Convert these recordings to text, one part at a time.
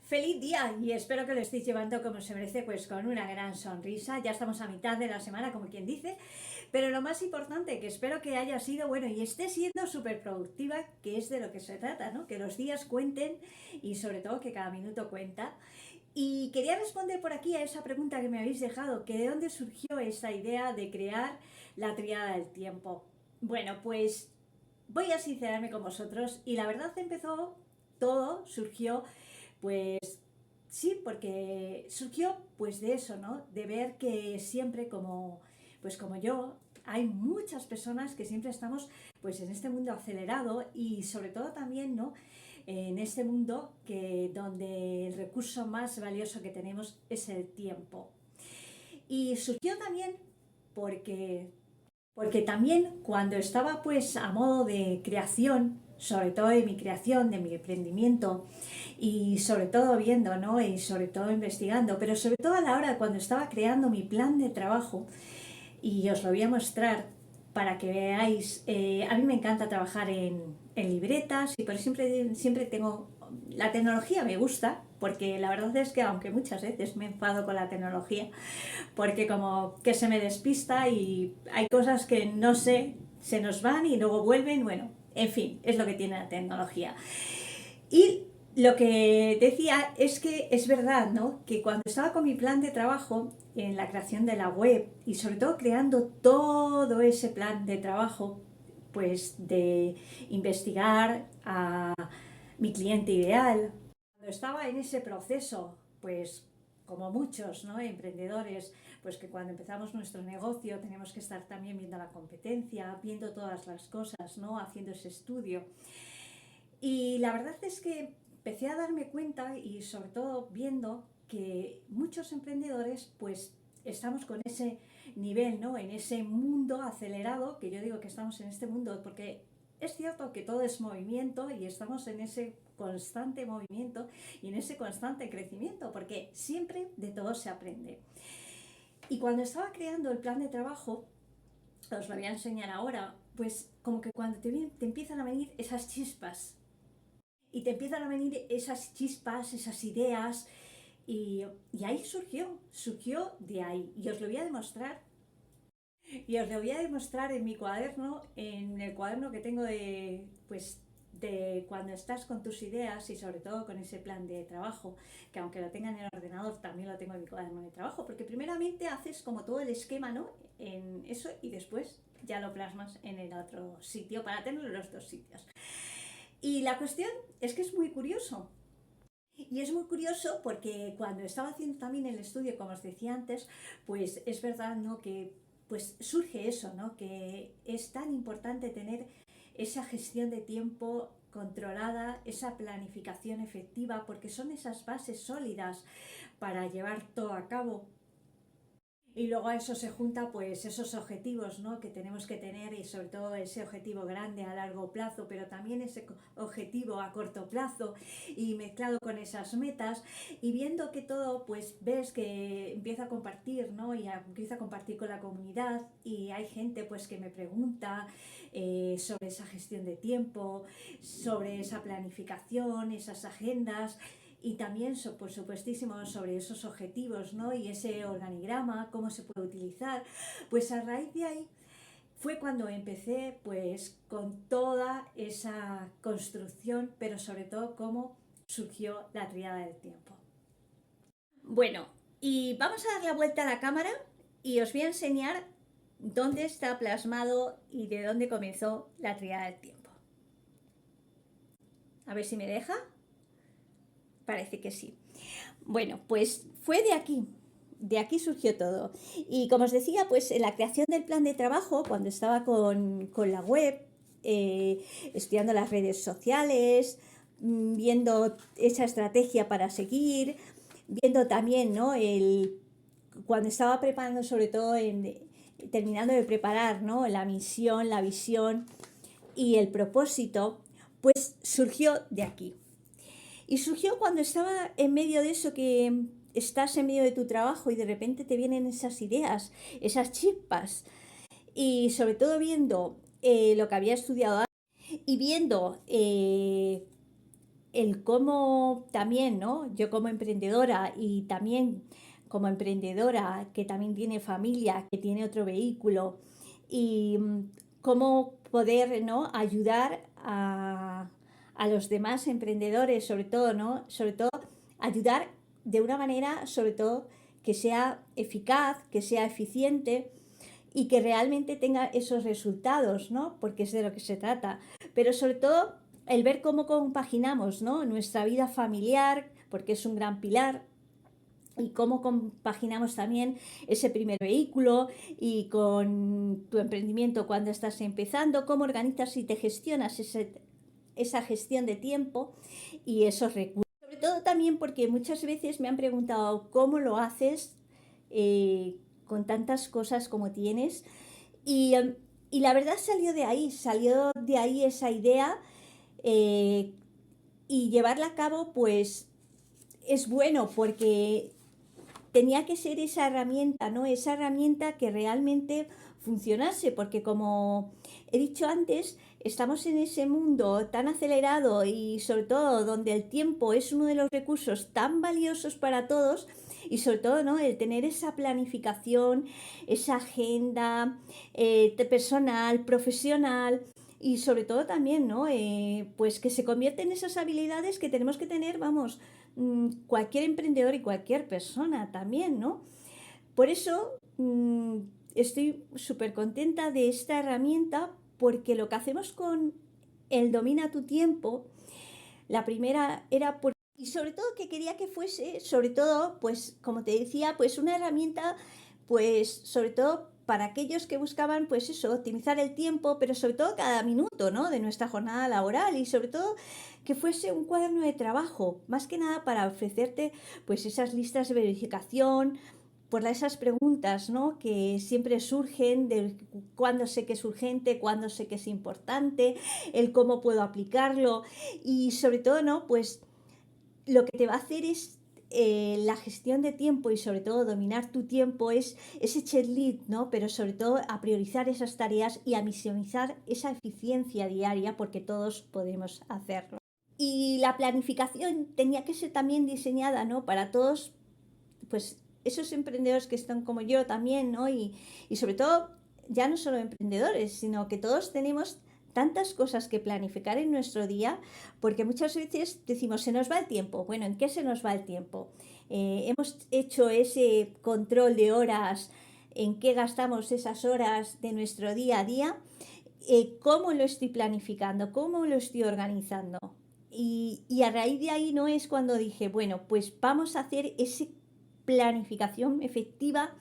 Feliz día y espero que lo estéis llevando como se merece, pues con una gran sonrisa. Ya estamos a mitad de la semana, como quien dice, pero lo más importante, que espero que haya sido bueno y esté siendo súper productiva, que es de lo que se trata, ¿no? Que los días cuenten y sobre todo que cada minuto cuenta. Y quería responder por aquí a esa pregunta que me habéis dejado, que de dónde surgió esa idea de crear la tríada del tiempo. Bueno, pues voy a sincerarme con vosotros y la verdad todo surgió pues sí, porque surgió pues de eso, ¿no? De ver que siempre como yo, hay muchas personas que siempre estamos pues en este mundo acelerado y sobre todo también, ¿no? En este mundo donde el recurso más valioso que tenemos es el tiempo. Y surgió también porque porque también cuando estaba pues a modo de creación, sobre todo de mi creación, de mi emprendimiento y sobre todo viendo, ¿no? Y sobre todo investigando, pero sobre todo a la hora de cuando estaba creando mi plan de trabajo y os lo voy a mostrar para que veáis, a mí me encanta trabajar en libretas y por siempre tengo, la tecnología me gusta, porque la verdad es que aunque muchas veces me enfado con la tecnología, porque como que se me despista y hay cosas que no sé, se nos van y luego vuelven, bueno, en fin, es lo que tiene la tecnología. Y lo que decía es que es verdad, ¿no? Que cuando estaba con mi plan de trabajo en la creación de la web y sobre todo creando todo ese plan de trabajo, pues de investigar a mi cliente ideal, cuando estaba en ese proceso, pues como muchos, ¿no? Emprendedores, pues que cuando empezamos nuestro negocio tenemos que estar también viendo la competencia, viendo todas las cosas, ¿no? Haciendo ese estudio. Y la verdad es que empecé a darme cuenta y sobre todo viendo que muchos emprendedores pues estamos con ese nivel, ¿no? En ese mundo acelerado, que yo digo que estamos en este mundo porque es cierto que todo es movimiento y estamos en ese constante movimiento y en ese constante crecimiento, porque siempre de todo se aprende. Y cuando estaba creando el plan de trabajo, os lo voy a enseñar ahora, pues como que cuando te empiezan a venir esas chispas y te empiezan a venir esas chispas, esas ideas, y ahí surgió de ahí. Y os lo voy a demostrar, y os lo voy a demostrar en mi cuaderno, en el cuaderno que tengo de cuando estás con tus ideas y sobre todo con ese plan de trabajo, que aunque lo tenga en el ordenador, también lo tengo en mi cuaderno de trabajo, porque primeramente haces como todo el esquema, ¿no? En eso y después ya lo plasmas en el otro sitio para tener los dos sitios. Y la cuestión es que es muy curioso. Y es muy curioso porque cuando estaba haciendo también el estudio, como os decía antes, pues es verdad, ¿no? Que pues surge eso, ¿no? Que es tan importante tener esa gestión de tiempo controlada, esa planificación efectiva, porque son esas bases sólidas para llevar todo a cabo. Y luego a eso se junta pues esos objetivos, ¿no? Que tenemos que tener y sobre todo ese objetivo grande a largo plazo, pero también ese objetivo a corto plazo y mezclado con esas metas y viendo que todo pues ves que empieza a compartir, ¿no? Y empieza a compartir con la comunidad y hay gente pues que me pregunta sobre esa gestión de tiempo, sobre esa planificación, esas agendas y también, por supuestísimo, sobre esos objetivos, ¿no? Y ese organigrama, cómo se puede utilizar. Pues a raíz de ahí fue cuando empecé pues con toda esa construcción, pero sobre todo cómo surgió la tríada del tiempo. Bueno, y vamos a dar la vuelta a la cámara y os voy a enseñar dónde está plasmado y de dónde comenzó la tríada del tiempo. A ver si me deja. Parece que sí. Bueno, pues fue de aquí surgió todo. Y como os decía, pues en la creación del plan de trabajo, cuando estaba con la web, estudiando las redes sociales, viendo esa estrategia para seguir, viendo también, ¿no? Cuando estaba preparando, sobre todo terminando de preparar, ¿no? La misión, la visión y el propósito, pues surgió de aquí. Y surgió cuando estaba en medio de eso, que estás en medio de tu trabajo y de repente te vienen esas ideas, esas chispas. Y sobre todo viendo lo que había estudiado y viendo el cómo también, ¿no? Yo como emprendedora y también como emprendedora que también tiene familia, que tiene otro vehículo y cómo poder, ¿no? Ayudar a los demás emprendedores, sobre todo, ¿no? Sobre todo ayudar de una manera, sobre todo, que sea eficaz, que sea eficiente y que realmente tenga esos resultados, ¿no? Porque es de lo que se trata. Pero sobre todo el ver cómo compaginamos, ¿no? Nuestra vida familiar, porque es un gran pilar, y cómo compaginamos también ese primer vehículo y con tu emprendimiento cuando estás empezando, cómo organizas y te gestionas esa gestión de tiempo y esos recursos. Sobre todo también porque muchas veces me han preguntado cómo lo haces con tantas cosas como tienes y, y la verdad salió de ahí esa idea eh, y llevarla a cabo pues es bueno porque tenía que ser esa herramienta, ¿no? Esa herramienta que realmente funcionase, porque como he dicho antes, estamos en ese mundo tan acelerado y sobre todo donde el tiempo es uno de los recursos tan valiosos para todos y sobre todo, ¿no? El tener esa planificación, esa agenda personal, profesional y sobre todo también, ¿no? Pues que se convierte en esas habilidades que tenemos que tener, vamos, cualquier emprendedor y cualquier persona también, ¿no? Por eso estoy súper contenta de esta herramienta porque lo que hacemos con el Domina tu tiempo, la primera era por... Y sobre todo que quería que fuese, sobre todo, pues como te decía, pues una herramienta, pues sobre todo para aquellos que buscaban, pues eso, optimizar el tiempo, pero sobre todo cada minuto, ¿no? De nuestra jornada laboral y sobre todo que fuese un cuaderno de trabajo, más que nada para ofrecerte, pues esas listas de verificación, por esas preguntas, ¿no? Que siempre surgen de cuándo sé que es urgente, cuándo sé que es importante, el cómo puedo aplicarlo y sobre todo, ¿no? Pues lo que te va a hacer es la gestión de tiempo y sobre todo dominar tu tiempo es ese checklist, ¿no? Pero sobre todo a priorizar esas tareas y a maximizar esa eficiencia diaria porque todos podemos hacerlo. Y la planificación tenía que ser también diseñada, ¿no? Para todos, pues esos emprendedores que están como yo también, ¿no? Y sobre todo, ya no solo emprendedores, sino que todos tenemos tantas cosas que planificar en nuestro día, porque muchas veces decimos, se nos va el tiempo. Bueno, ¿en qué se nos va el tiempo? Hemos hecho ese control de horas, en qué gastamos esas horas de nuestro día a día, cómo lo estoy planificando, cómo lo estoy organizando. Y a raíz de ahí no es cuando dije, bueno, pues vamos a hacer esa planificación efectiva,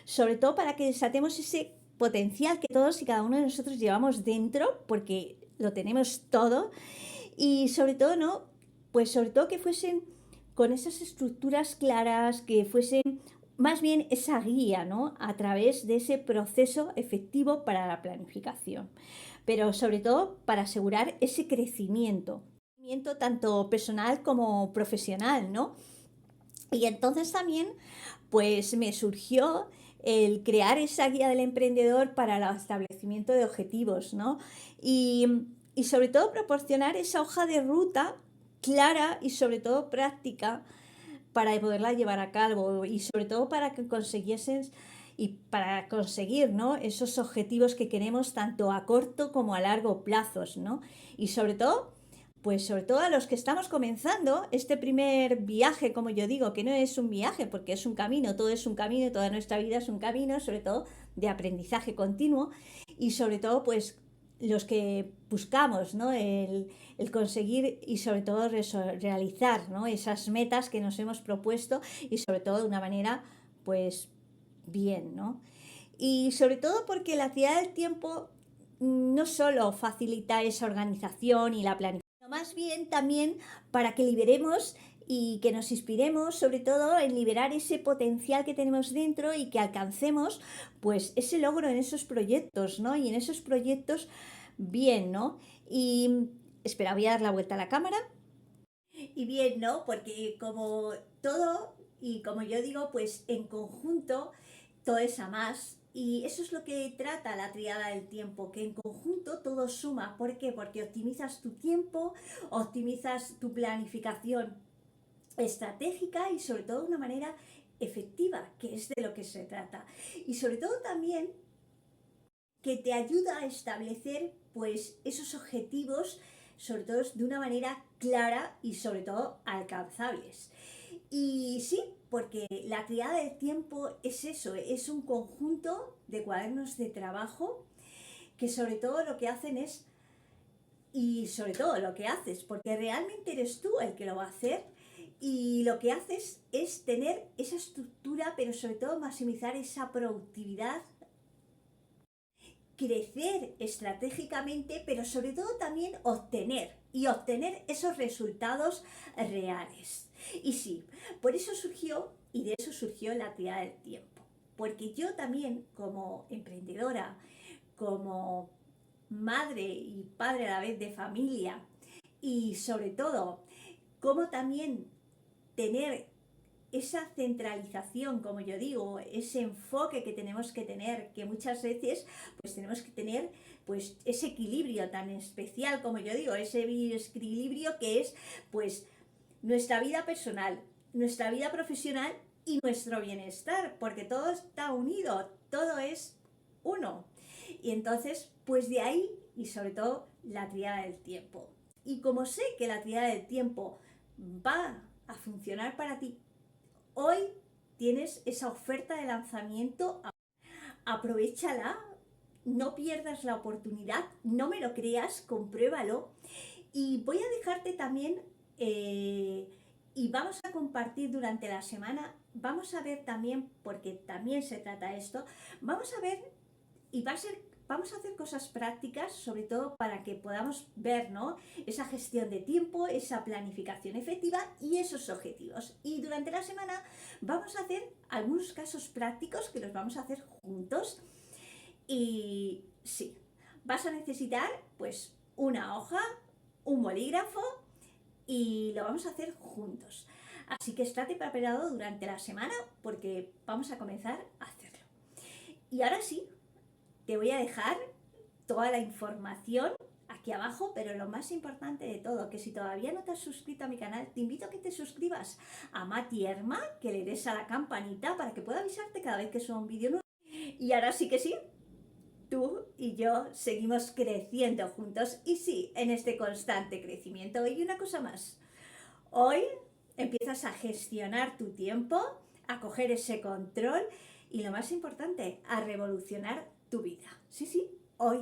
sobre todo para que desatemos ese potencial que todos y cada uno de nosotros llevamos dentro, porque lo tenemos todo, y sobre todo, ¿no? Pues sobre todo que fuesen con esas estructuras claras, que fuesen más bien esa guía, ¿no? A través de ese proceso efectivo para la planificación, pero sobre todo para asegurar ese crecimiento tanto personal como profesional, ¿no? Y entonces también, pues me surgió el crear esa guía del emprendedor para el establecimiento de objetivos, ¿no? Y sobre todo proporcionar esa hoja de ruta clara y sobre todo práctica para poderla llevar a cabo y sobre todo para que consiguiesen y para conseguir, ¿no? Esos objetivos que queremos tanto a corto como a largo plazos, ¿no? Y sobre todo, pues sobre todo a los que estamos comenzando este primer viaje, como yo digo, que no es un viaje porque es un camino, todo es un camino, toda nuestra vida es un camino, sobre todo de aprendizaje continuo y sobre todo pues los que buscamos, ¿no? El conseguir y sobre todo realizar, ¿no? Esas metas que nos hemos propuesto y sobre todo de una manera pues bien, ¿no? Y sobre todo porque la actividad del tiempo no solo facilita esa organización y la planificación, sino más bien también para que liberemos y que nos inspiremos sobre todo en liberar ese potencial que tenemos dentro y que alcancemos pues ese logro en esos proyectos, ¿no? Y en esos proyectos bien, ¿no? Y espera, voy a dar la vuelta a la cámara. Y bien, ¿no? Porque como todo, y como yo digo, pues en conjunto todo es a más. Y eso es lo que trata la tríada del tiempo, que en conjunto todo suma. ¿Por qué? Porque optimizas tu tiempo, optimizas tu planificación estratégica y sobre todo de una manera efectiva, que es de lo que se trata. Y sobre todo también que te ayuda a establecer pues esos objetivos, sobre todo de una manera clara y sobre todo alcanzables. Y sí, porque la triada del tiempo es eso, es un conjunto de cuadernos de trabajo que sobre todo lo que hacen es, y sobre todo lo que haces, porque realmente eres tú el que lo va a hacer, y lo que haces es tener esa estructura, pero sobre todo maximizar esa productividad, crecer estratégicamente, pero sobre todo también obtener esos resultados reales. Y sí, por eso surgió, y de eso surgió la triada del tiempo, porque yo también como emprendedora, como madre y padre a la vez de familia, y sobre todo, como también tener esa centralización, como yo digo, ese enfoque que tenemos que tener, que muchas veces pues tenemos que tener pues ese equilibrio tan especial, como yo digo, ese equilibrio que es pues nuestra vida personal, nuestra vida profesional y nuestro bienestar, porque todo está unido, todo es uno. Y entonces, pues de ahí, y sobre todo, la triada del tiempo. Y como sé que la triada del tiempo va a funcionar para ti, hoy tienes esa oferta de lanzamiento, aprovéchala, no pierdas la oportunidad, no me lo creas, compruébalo. Y voy a dejarte también, y vamos a compartir durante la semana, vamos a ver también, porque también se trata esto, vamos a ver y vamos a hacer cosas prácticas, sobre todo para que podamos ver, ¿no?, esa gestión de tiempo, esa planificación efectiva y esos objetivos. Y durante la semana vamos a hacer algunos casos prácticos que los vamos a hacer juntos. Y sí, vas a necesitar pues una hoja, un bolígrafo y lo vamos a hacer juntos. Así que estate preparado durante la semana porque vamos a comenzar a hacerlo. Y ahora sí, te voy a dejar toda la información aquí abajo, pero lo más importante de todo, que si todavía no te has suscrito a mi canal, te invito a que te suscribas a Mati Herma, que le des a la campanita para que pueda avisarte cada vez que suba un vídeo nuevo. Y ahora sí que sí, tú y yo seguimos creciendo juntos y sí, en este constante crecimiento. Y una cosa más, hoy empiezas a gestionar tu tiempo, a coger ese control y lo más importante, a revolucionar tu vida. Sí, sí, hoy.